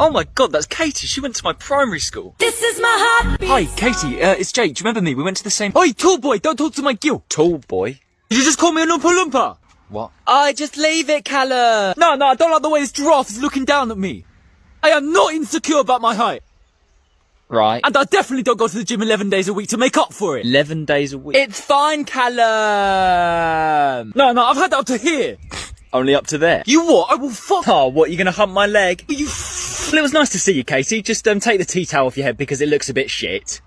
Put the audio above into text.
Oh my god, that's Katie. She went to my primary school. This is my heartbeat. Hi, Katie. It's Jake. Do you remember me? We went to the same... Oi, tall boy, don't talk to my gill. Tall boy? Did you just call me a Loompa Loompa? What? Just leave it, Callum. No, I don't like the way this giraffe is looking down at me. I am not insecure about my height. Right. And I definitely don't go to the gym 11 days a week to make up for it. 11 days a week. It's fine, Callum. No, I've had that up to here. Only up to there. You what? I will fuck... Oh, what, you gonna hump my leg? You Well, it was nice to see you, Katie. Just take the tea towel off your head because it looks a bit shit.